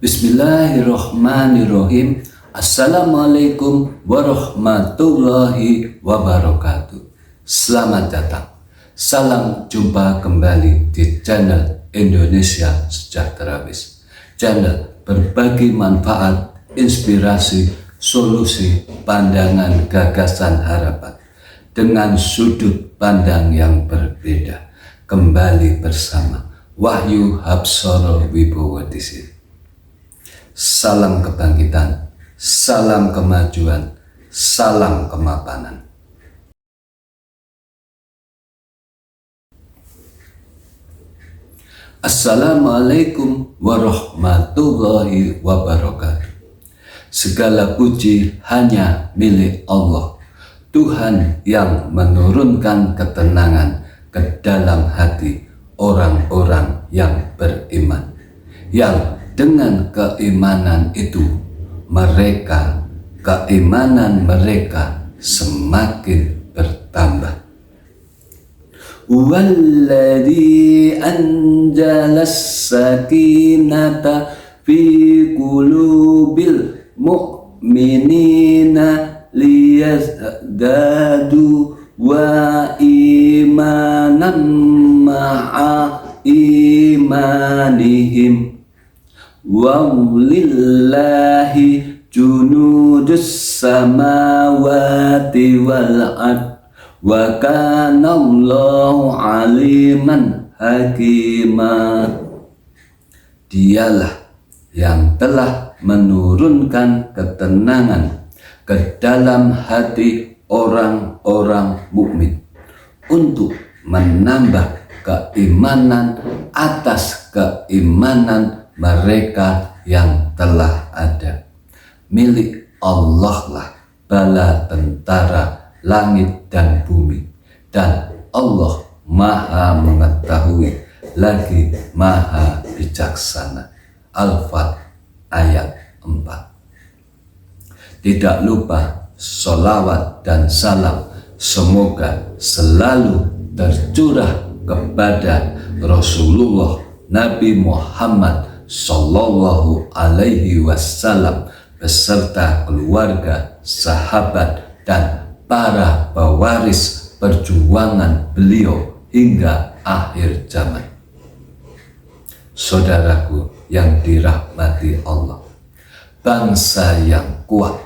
Bismillahirrahmanirrahim. Assalamualaikum warahmatullahi wabarakatuh. Selamat datang. Salam jumpa kembali di channel Indonesia Sejahtera-Wis. Channel berbagi manfaat, inspirasi, solusi, pandangan, gagasan, harapan dengan sudut pandang yang berbeda. Kembali bersama Wahyu Habsoro Wibowo di sini. Salam kebangkitan, salam kemajuan, salam kemapanan. Assalamualaikum warahmatullahi wabarakatuh. Segala puji hanya milik Allah, Tuhan yang menurunkan ketenangan ke dalam hati orang-orang yang beriman, yang dengan keimanan itu keimanan mereka semakin bertambah. Walladzi anjalas sakinata fi qulubil mu'minina liyazdadu wa imanan ma'a imanihim. Walillahi junudus samawati wal ard wa kanallahu aliman hakimah. Dialah yang telah menurunkan ketenangan ke dalam hati orang-orang mukmin untuk menambah keimanan atas keimanan mereka yang telah ada. Milik Allah lah bala tentara langit dan bumi, dan Allah maha mengetahui lagi maha bijaksana. Al-Fat ayat 4. Tidak lupa sholawat dan salam semoga selalu tercurah kepada Rasulullah Nabi Muhammad Sallallahu Alaihi Wasallam beserta keluarga, sahabat, dan para pewaris perjuangan beliau hingga akhir zaman. Saudaraku yang dirahmati Allah, bangsa yang kuat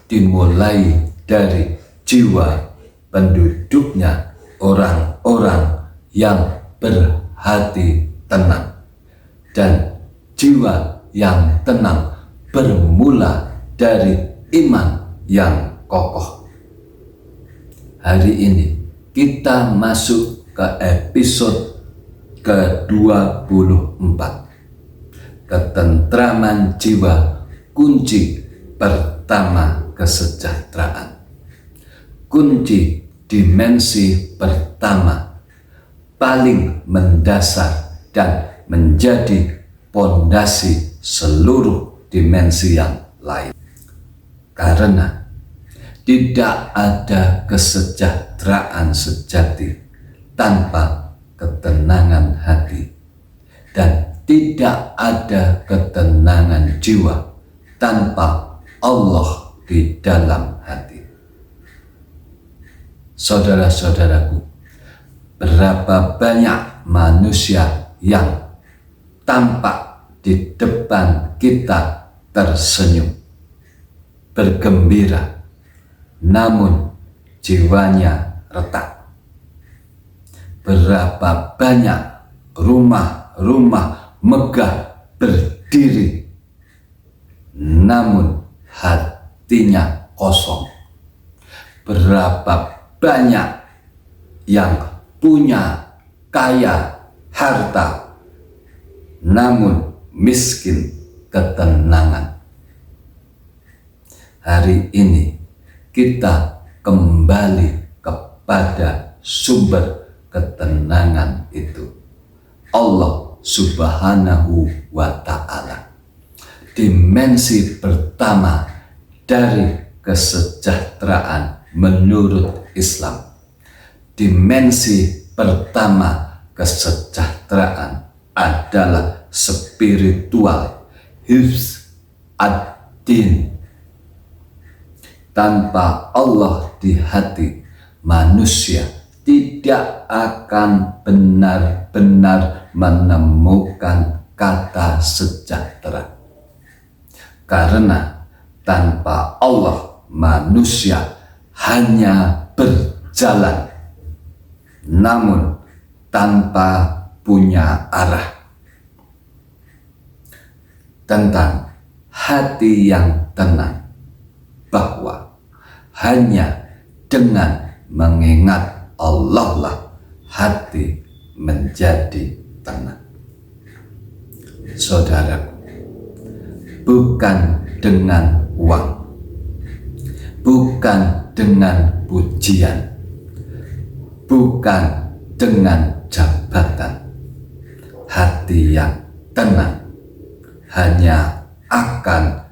dimulai dari jiwa penduduknya, orang-orang yang berhati tenang, dan jiwa yang tenang bermula dari iman yang kokoh. Hari ini kita masuk ke episode ke-24. Ketentraman jiwa, kunci pertama kesejahteraan. Kunci dimensi pertama, paling mendasar dan menjadi pondasi seluruh dimensi yang lain. Karena tidak ada kesejahteraan sejati tanpa ketenangan hati, dan tidak ada ketenangan jiwa tanpa Allah di dalam hati. Saudara-saudaraku, berapa banyak manusia yang tampak di depan kita tersenyum, bergembira, namun jiwanya retak. Berapa banyak rumah-rumah megah berdiri, namun hatinya kosong. Berapa banyak yang punya kaya harta, namun miskin ketenangan. Hari ini kita kembali kepada sumber ketenangan itu, Allah Subhanahu wa Ta'ala. Dimensi pertama dari kesejahteraan menurut Islam. Dimensi pertama kesejahteraan adalah spiritual, hifz ad-din. Tanpa Allah di hati, manusia tidak akan benar-benar menemukan kata sejahtera. Karena tanpa Allah, manusia hanya berjalan, namun tanpa punya arah. Tentang hati yang tenang, bahwa hanya dengan mengingat Allah lah hati menjadi tenang. Saudaraku, bukan dengan uang, bukan dengan pujian, bukan dengan jabatan. Hati yang tenang hanya akan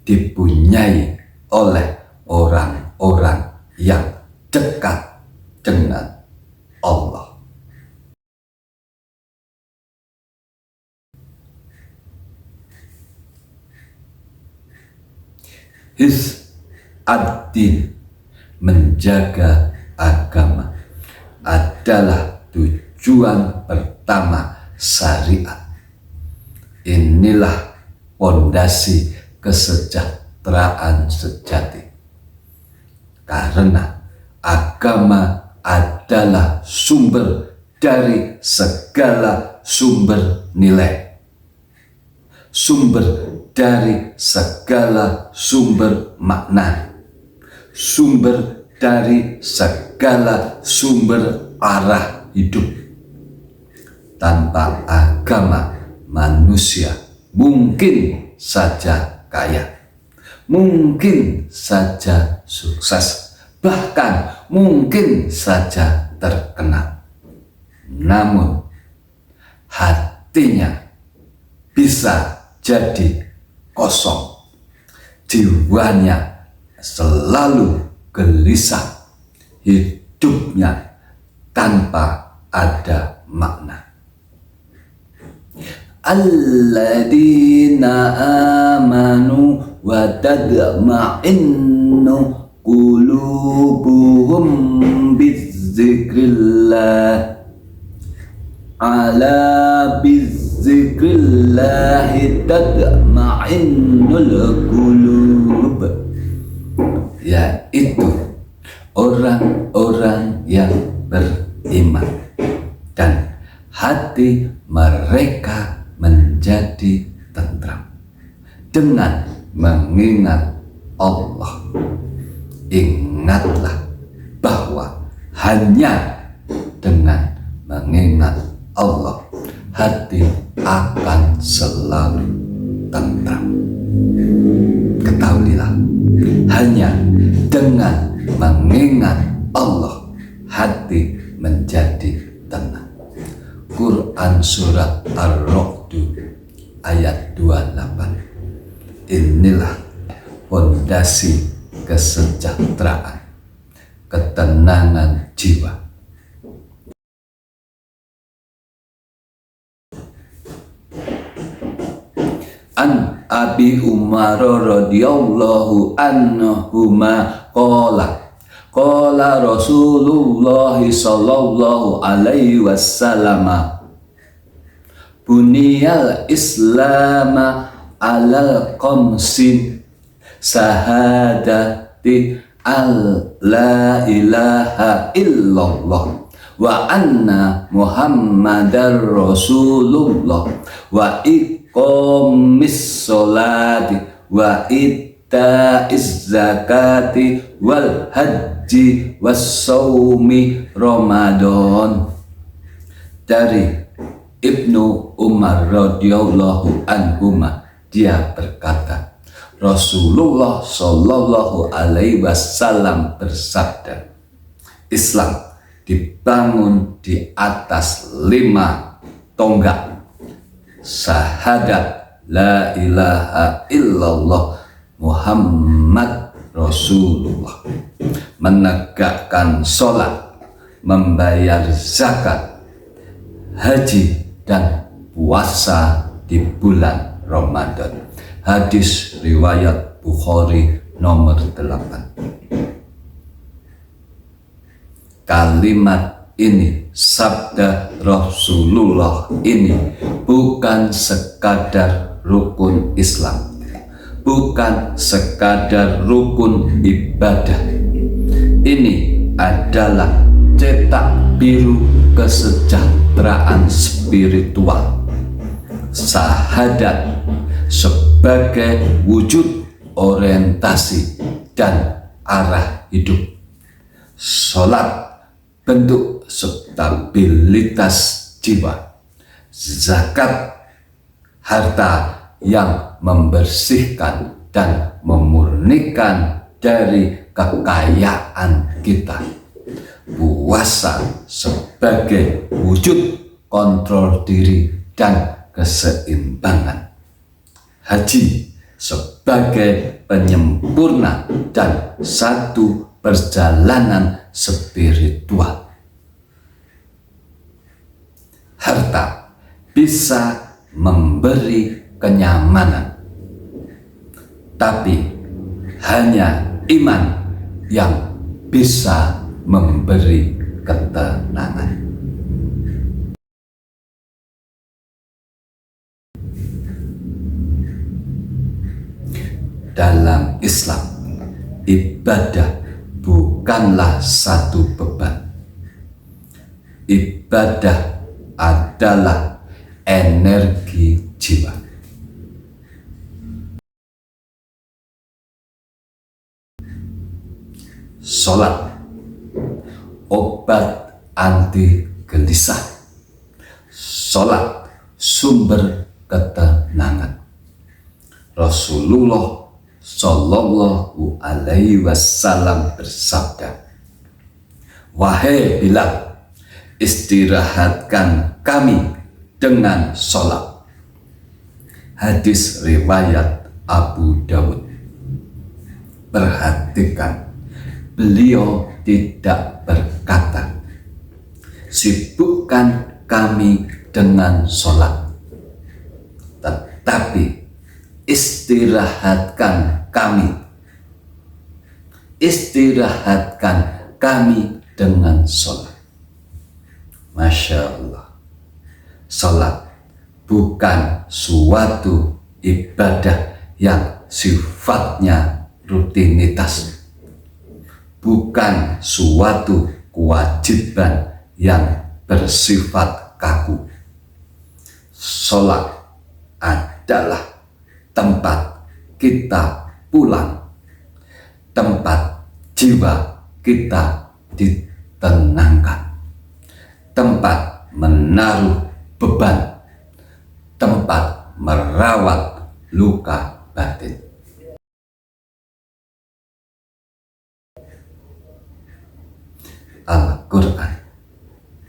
dipunyai oleh orang-orang yang dekat dengan Allah. Hifz ad-din, menjaga agama, adalah tujuan pertama syariat. Inilah pondasi kesejahteraan sejati. Karena agama adalah sumber dari segala sumber nilai, sumber dari segala sumber makna, sumber dari segala sumber arah hidup. Tanpa agama, manusia mungkin saja kaya, mungkin saja sukses, bahkan mungkin saja terkenal. Namun hatinya bisa jadi kosong, jiwanya selalu gelisah, hidupnya tanpa ada makna. Alladzina amanu wa tadma'innu qulubuhum bidzikrillah, ala bidzikrillah tadma'innul qulub, yaitu orang-orang yang beriman dan hati mereka menjadi tentram dengan mengingat Allah. Ingatlah bahwa hanya dengan mengingat Allah hati akan selalu tentram. Ketahuilah, hanya dengan mengingat Allah hati menjadi tenang. Quran Surat Ar-Ra'd ayat 28. Inilah fondasi kesejahteraan, ketenangan jiwa. An Abi Umar radhiyallahu anhuma qala Rasulullah sallallahu alaihi wasallam, buniyal islama alal qamsin, sahadati la ilaha illallah wa anna muhammadar rasulullah wa iqamis sholati wa ittaiz zakati wal haji was saumi Ramadan. Dari Ibnu Umar radhiyallahu anhuma, dia berkata, Rasulullah Shallallahu alaihi wasallam bersabda, Islam dibangun di atas 5 tonggak: syahadat la ilaha illallah Muhammad Rasulullah, menegakkan sholat, membayar zakat, haji dan puasa di bulan Ramadan. Hadis riwayat Bukhari nomor 8. Kalimat ini, sabda Rasulullah ini bukan sekadar rukun Islam, bukan sekadar rukun ibadah. Ini adalah cetak biru kesejahteraan spiritual. Syahadat sebagai wujud orientasi dan arah hidup. Sholat bentuk stabilitas jiwa. Zakat harta yang membersihkan dan memurnikan dari kekayaan kita. Puasa sebagai wujud kontrol diri dan keseimbangan. Haji sebagai penyempurna dan satu perjalanan spiritual. Harta bisa memberi kenyamanan, tapi hanya iman yang bisa memberi ketenangan. Dalam Islam, ibadah bukanlah satu beban. Ibadah adalah energi jiwa. Sholat, obat anti gelisah. Sholat, sumber ketenangan. Rasulullah Shallallahu Alaihi Wasallam bersabda, "Wahai Bilal, istirahatkan kami dengan sholat." Hadis riwayat Abu Dawud. Perhatikan, beliau tidak berkata, "Sibukkan kami dengan sholat," tetapi istirahatkan kami. Istirahatkan kami dengan sholat. Masya Allah. Sholat bukan suatu ibadah yang sifatnya rutinitas, bukan suatu kewajiban yang bersifat kaku. Sholat adalah tempat kita pulang, tempat jiwa kita ditenangkan, tempat menaruh beban, tempat merawat luka batin. Al-Quran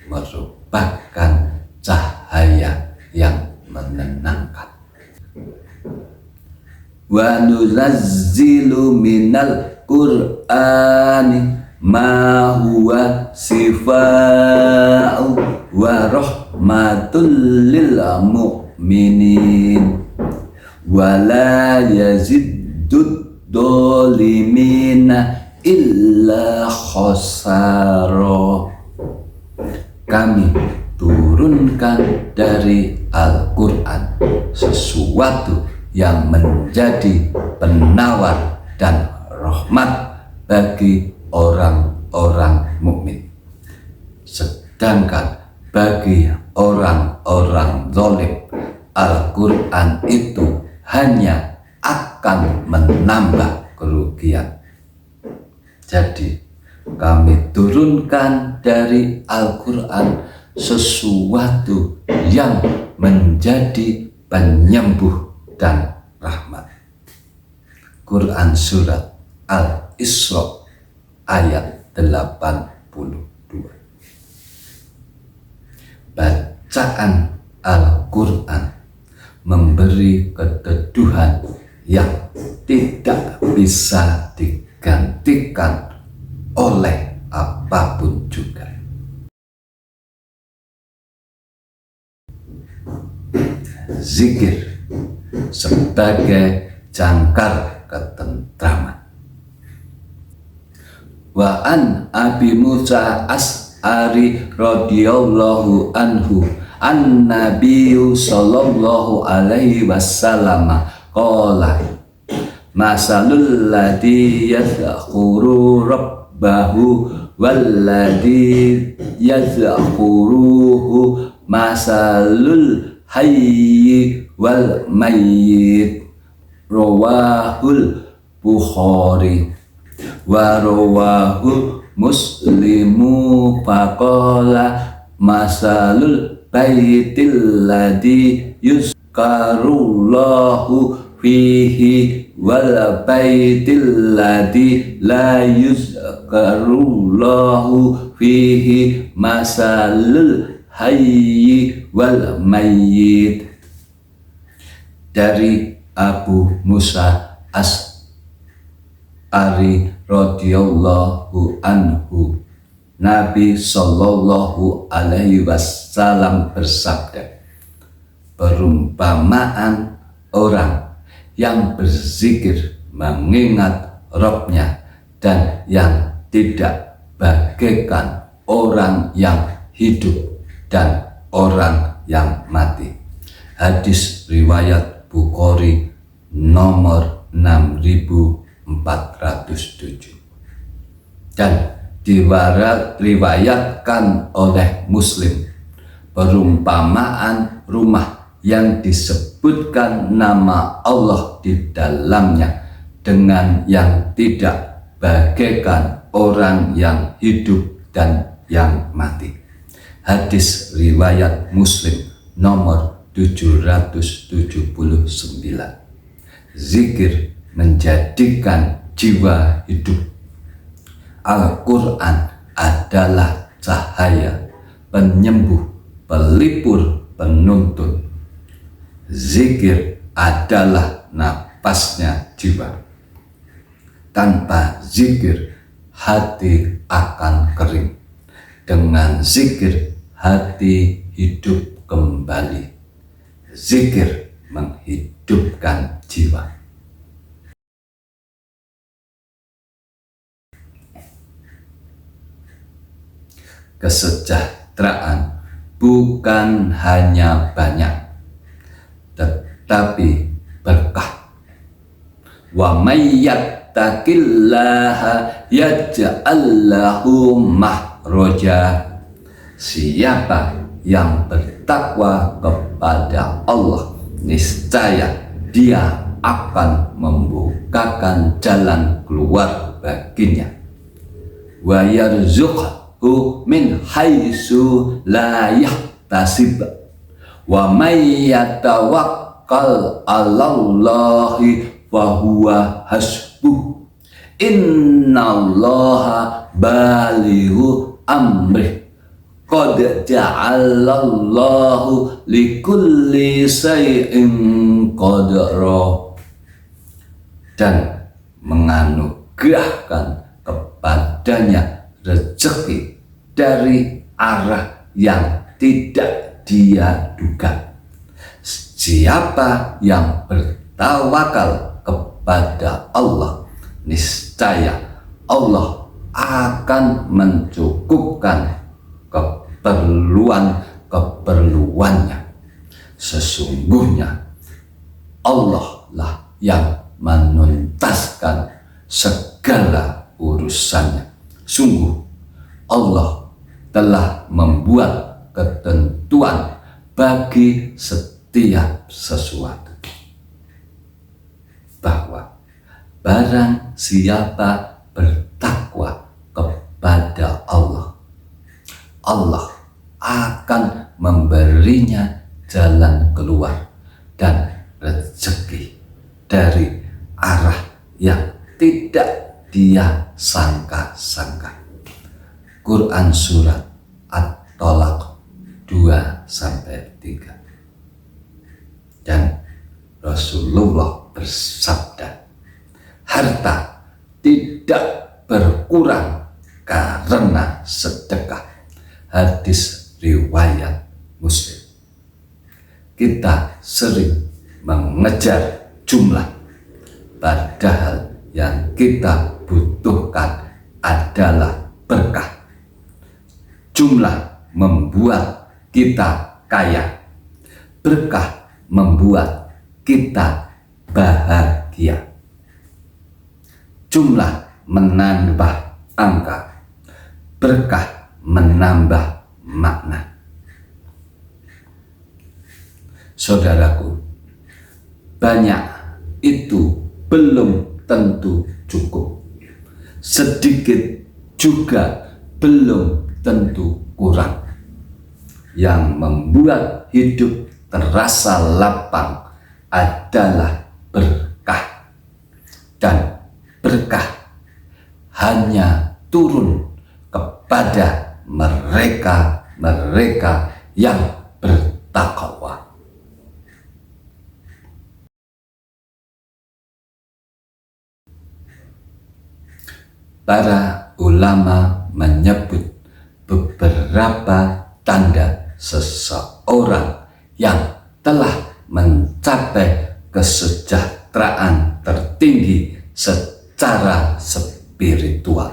merupakan cahaya yang menenangkan. Wa nunazzilu minal Qur'ani ma huwa sifa'u wa rahmatul lil mu'minin wa la yaziddud dolimina illa khosaro. Kami turunkan dari Al-Quran sesuatu yang menjadi penawar dan rahmat bagi orang-orang mukmin, sedangkan bagi orang-orang zalim Al-Quran itu hanya akan menambah kerugian. Jadi kami turunkan dari Al-Quran sesuatu yang menjadi penyembuh dan rahmat. Quran surat Al-Isra ayat 82. Bacaan Al-Quran memberi keteduhan yang tidak bisa digantikan oleh apapun juga. Zikir sebagai jangkar ketentraman. Wa an Abi Musa As'ari radhiyallahu anhu an Nabiyyu sallallahu alaihi wasallam qala masalul ladzi yadhkuru rabbahu walladzi yadhkuruhu masalul hayyi wal mayyit rawahul Bukhari wa rawahu Muslimu faqala masalul baitil ladzi yuzkarullahu fihi wal baitil ladzi la yuzkarullahu fihi masalul hayyi wal mayyit. Dari Abu Musa As'ari radhiyallahu anhu, Nabi sallallahu alaihi wasallam bersabda, perumpamaan orang yang berzikir mengingat Rabb-nya dan yang tidak bagaikan orang yang hidup dan orang yang mati. Hadis riwayat Bukhari nomor 6407 dan diriwayatkan oleh Muslim, perumpamaan rumah yang disebutkan nama Allah di dalamnya dengan yang tidak bagaikan orang yang hidup dan yang mati. Hadis riwayat Muslim nomor 779. Zikir menjadikan jiwa hidup. Al-Quran adalah cahaya, penyembuh, pelipur, penuntun. Zikir adalah napasnya jiwa. Tanpa zikir, hati akan kering. Dengan zikir, hati hidup kembali. Zikir menghidupkan jiwa. Kesejahteraan bukan hanya banyak, tetapi berkah. Wa may yattaqillaha yaj'al lahu mahraja. Siapa yang bertakwa kepada Allah, niscaya dia akan membukakan jalan keluar baginya. Wa yarzuqhu min haitsu la yahtasib. Wa may yatawakkal 'alallahi fa huwa hasbuh. Innallaha balighu amrih. Qad ja'alallahu likulli shay'in qadra. Dan menganugerahkan kepadanya rezeki dari arah yang tidak dia duga. Siapa yang bertawakal kepada Allah, niscaya Allah akan mencukupkan keperluannya. Sesungguhnya Allah lah yang menuntaskan segala urusannya. Sungguh Allah telah membuat ketentuan bagi setiap sesuatu, bahwa barang siapa bertakwa kepada Allah, Allah akan memberinya jalan keluar dan rezeki dari arah yang tidak dia sangka-sangka. Quran surat At-Tolaq 2-3. Dan Rasulullah bersabda, harta tidak berkurang karena sedekah. Hadis riwayat Muslim. Kita sering mengejar jumlah, padahal yang kita butuhkan adalah berkah. Jumlah membuat kita kaya, berkah membuat kita bahagia. Jumlah menambah angka, berkah menambah makna. Saudaraku, banyak itu belum tentu cukup. Sedikit juga belum tentu kurang. Yang membuat hidup terasa lapang adalah berkah. Dan berkah hanya turun kepada mereka-mereka yang bertakwa. Para ulama menyebut beberapa tanda seseorang yang telah mencapai kesejahteraan tertinggi secara spiritual.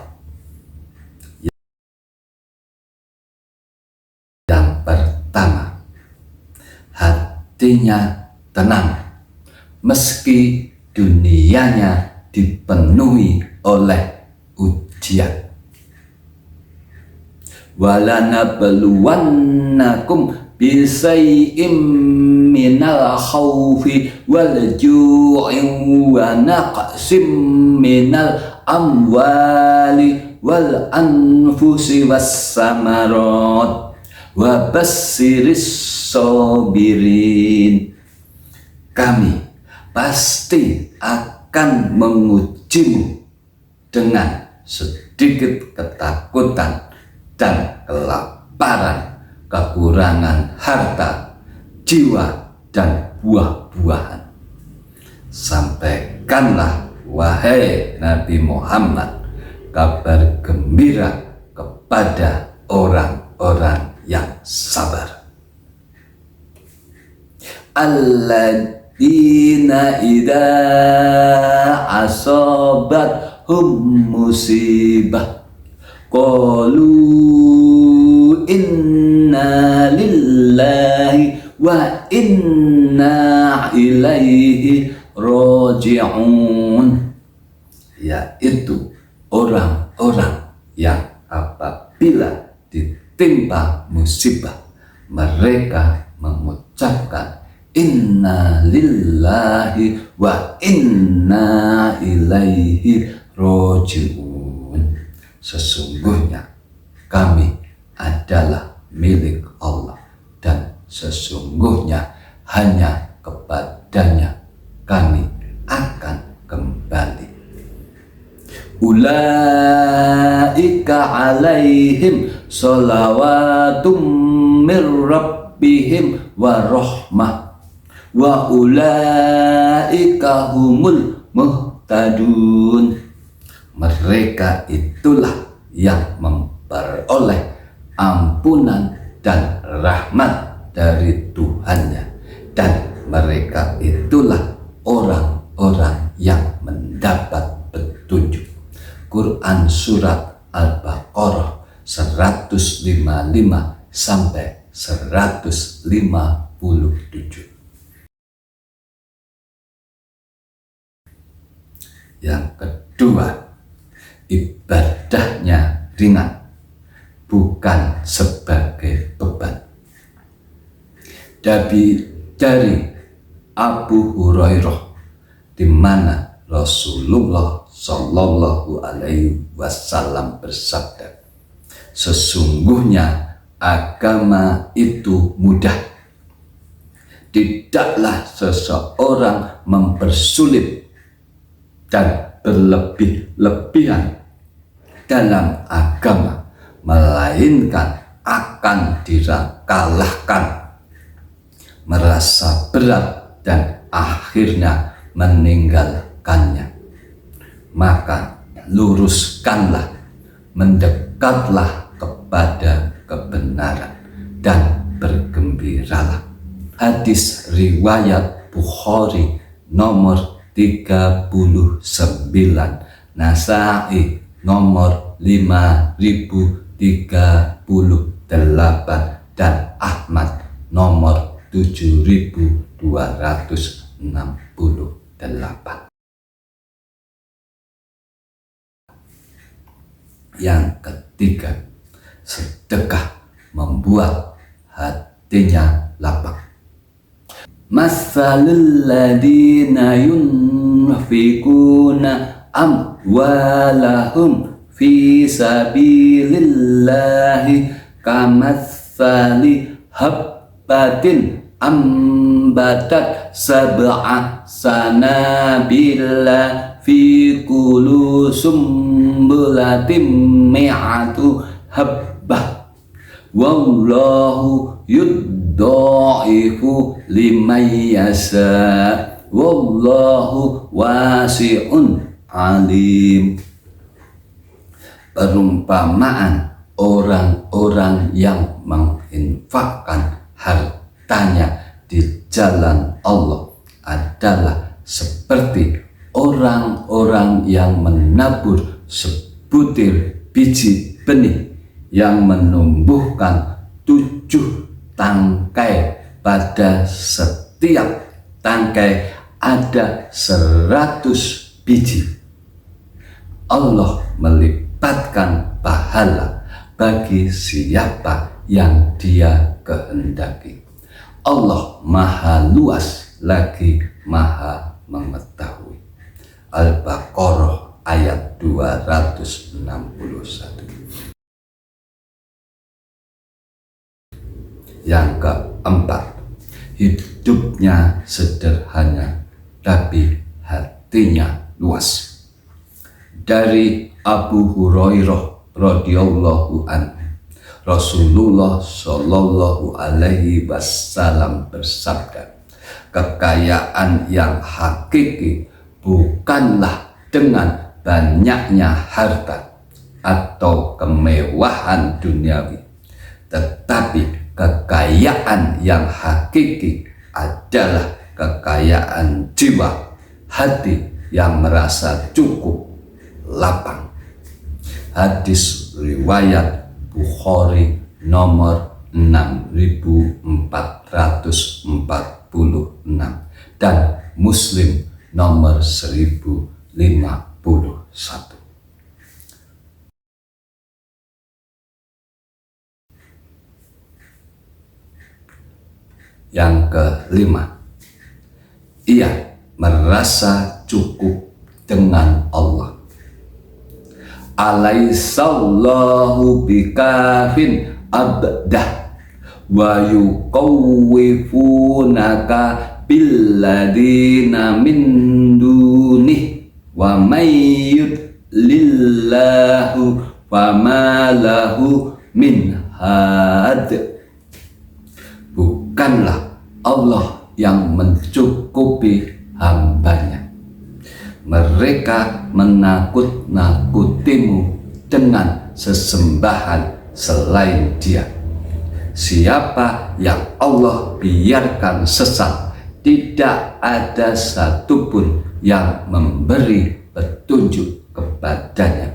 Yang pertama, hatinya tenang meski dunianya dipenuhi oleh ujian. Walanabluwannakum bisay'im minal khawfi wal ju'i wa naqsim minal amwali wal anfusi was samarat wa bassiris sabirin. Kami pasti akan mengujimu dengan sedikit ketakutan dan kelaparan, kekurangan harta, jiwa, dan buah-buahan. Sampaikanlah, wahai Nabi Muhammad, kabar gembira kepada orang-orang yang sabar. Alladzina idza asabathum musibah qalu inna lillahi wa inna ilaihi raji'un, yaitu orang-orang yang apabila ditimpa musibah mereka mengucapkan inna lillahi wa inna ilaihi raji'un. Sesungguhnya kami adalah milik Allah dan sesungguhnya hanya kepadanya kami akan kembali. Ulaika alaihim salawatum mir rabbihim wa rahmah wa ulaika humul muhtadun. Mereka itulah yang memperoleh ampunan dan rahmat dari Tuhannya, dan mereka itulah orang-orang yang mendapat petunjuk. Quran Surat Al-Baqarah 155 sampai 157. Yang kedua, ibadahnya ringan, bukan sebagai beban. Dari Abu Hurairah, di mana Rasulullah Shallallahu Alaihi Wasallam bersabda, sesungguhnya agama itu mudah. Tidaklah seseorang mempersulit dan berlebih-lebihan dalam agama, melainkan akan dikalahkan, merasa berat dan akhirnya meninggalkannya. Maka luruskanlah, mendekatlah kepada kebenaran dan bergembiralah. Hadis riwayat Bukhari nomor Nasai nomor 5038, dan Ahmad nomor 7268. Yang ketiga, sedekah membuat hatinya lapang. Masalul ladina yunfikuna amwalahum fi sabilillahi kamatsali habbatin ambatat sab'a sanabila fi kulli sumbulatin mi'atu habbah wallahu yudha'ifu liman yasha wallahu wasi'un alim. Perumpamaan orang-orang yang menginfakkan hartanya di jalan Allah adalah seperti orang-orang yang menabur sebutir biji benih yang menumbuhkan 7 tangkai. Pada setiap tangkai ada 100 biji. Allah melipatkan pahala bagi siapa yang Dia kehendaki. Allah maha luas lagi maha mengetahui. Al-Baqarah ayat 261. Yang keempat, hidupnya sederhana tapi hatinya luas. Dari Abu Hurairah radhiyallahu anhu, Rasulullah Shallallahu alaihi wasallam bersabda, kekayaan yang hakiki bukanlah dengan banyaknya harta atau kemewahan duniawi, tetapi kekayaan yang hakiki adalah kekayaan jiwa, hati yang merasa cukup, lapang. Hadis riwayat Bukhari nomor 6446 dan Muslim nomor 1051. Yang kelima, ia merasa cukup dengan Allah. Alaihissallahu bikafin abdah wa yukawwifunaka billadina min dunih wa mayyud lillahu wa ma lahu min had. Bukanlah Allah yang mencukupi hambanya. Mereka menakut-nakutimu dengan sesembahan selain Dia. Siapa yang Allah biarkan sesat, tidak ada satupun yang memberi petunjuk kepadanya.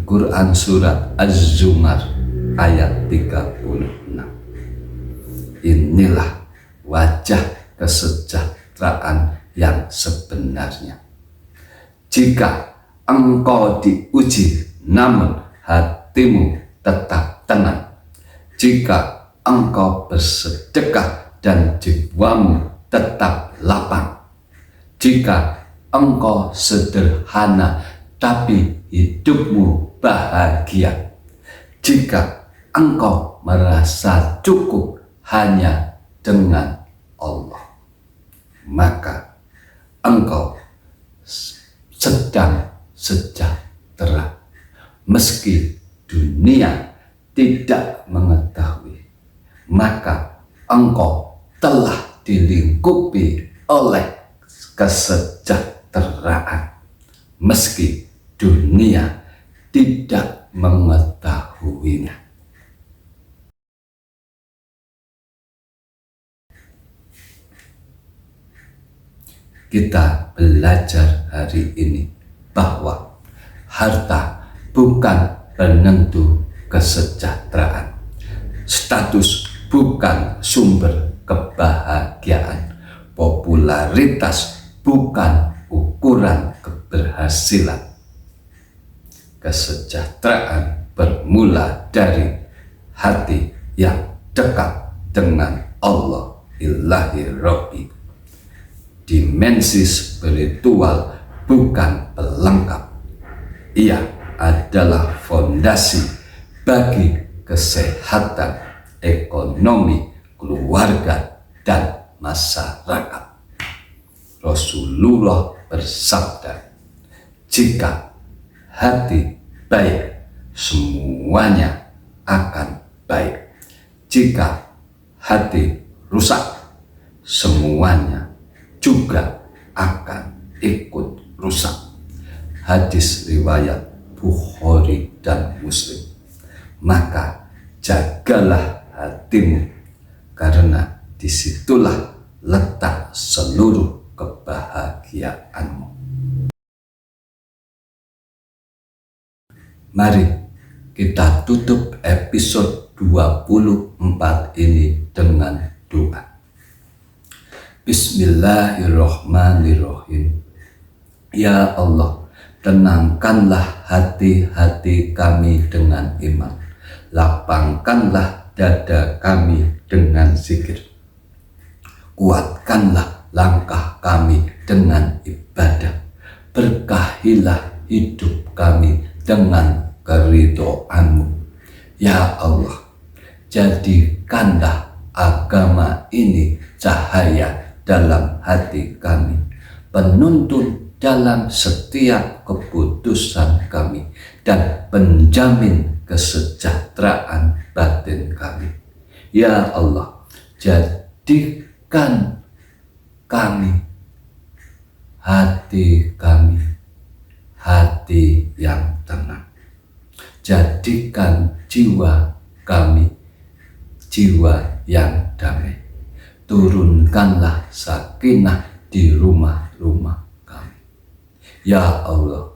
Quran Surat Az-Zumar ayat 36. Inilah wajah kesejahteraan yang sebenarnya. Jika engkau diuji namun hatimu tetap tenang, jika engkau bersedekah dan jiwamu tetap lapang, jika engkau sederhana tapi hidupmu bahagia, jika engkau merasa cukup hanya dengan Allah, maka engkau sedang sejahtera meski dunia tidak mengetahui. Maka engkau telah dilingkupi oleh kesejahteraan meski dunia tidak mengetahuinya. kita belajar hari ini bahwa harta bukan penentu kesejahteraan, status bukan sumber kebahagiaan, popularitas bukan ukuran keberhasilan. Kesejahteraan bermula dari hati yang dekat dengan Allah Ilahi Rabbi. Dimensi spiritual bukan pelengkap, ia adalah fondasi bagi kesehatan ekonomi, keluarga, dan masyarakat. Rasulullah bersabda, jika hati baik, semuanya akan baik. Jika hati rusak, semuanya juga akan ikut rusak. Hadis riwayat Bukhari dan Muslim. Maka jagalah hatimu, karena disitulah letak seluruh kebahagiaanmu. Mari kita tutup episode 24 ini dengan doa. Bismillahirrahmanirrahim. Ya Allah, tenangkanlah hati-hati kami dengan iman. Lapangkanlah dada kami dengan zikir. Kuatkanlah langkah kami dengan ibadah. Berkahilah hidup kami dengan keridhaan-Mu. Ya Allah, jadikanlah agama ini cahaya dalam hati kami, penuntun dalam setiap keputusan kami, dan penjamin kesejahteraan batin kami. Ya Allah, jadikan hati kami hati yang tenang. Jadikan jiwa kami jiwa yang damai. Turunkanlah sakinah di rumah-rumah kami. Ya Allah,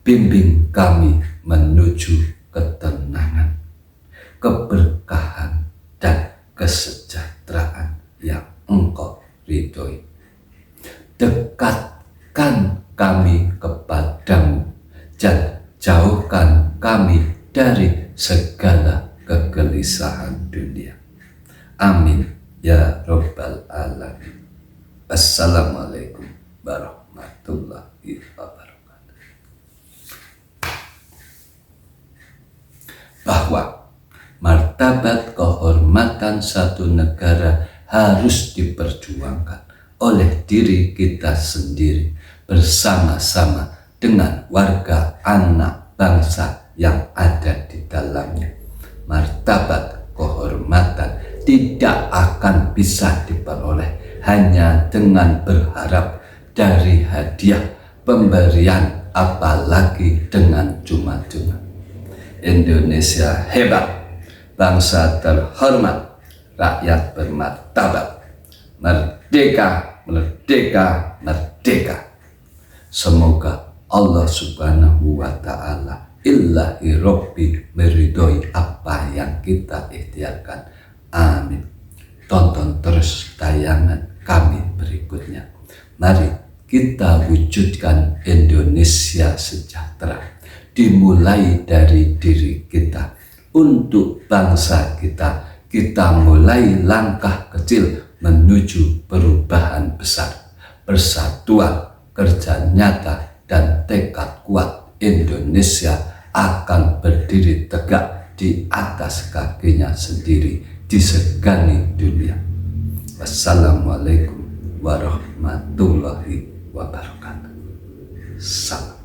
bimbing kami menuju ketenangan, keberkahan, dan kesejahteraan yang Engkau ridhoi. Dekatkan kami kepadamu dan jauhkan kami dari segala kegelisahan dunia. Amin ya Rabbal Alamin. Assalamualaikum warahmatullahi wabarakatuh. Bahwa martabat kehormatan satu negara harus diperjuangkan oleh diri kita sendiri bersama-sama dengan warga anak bangsa yang ada di dalamnya. Martabat kehormatan tidak akan bisa diperoleh hanya dengan berharap dari hadiah pemberian, apalagi dengan cuma-cuma. Indonesia hebat, bangsa terhormat, rakyat bermartabat, merdeka, merdeka, merdeka. Semoga Allah Subhanahu wa Ta'ala Ilahi Rabbi meridhoi apa yang kita ikhtiarkan. Amin. Tonton terus tayangan kami berikutnya. Mari kita wujudkan Indonesia sejahtera, dimulai dari diri kita. Untuk bangsa kita, kita mulai langkah kecil menuju perubahan besar. Persatuan, kerja nyata, dan tekad kuat, Indonesia akan berdiri tegak di atas kakinya sendiri, disegani dunia. Wassalamualaikum warahmatullahi wabarakatuh. Salam.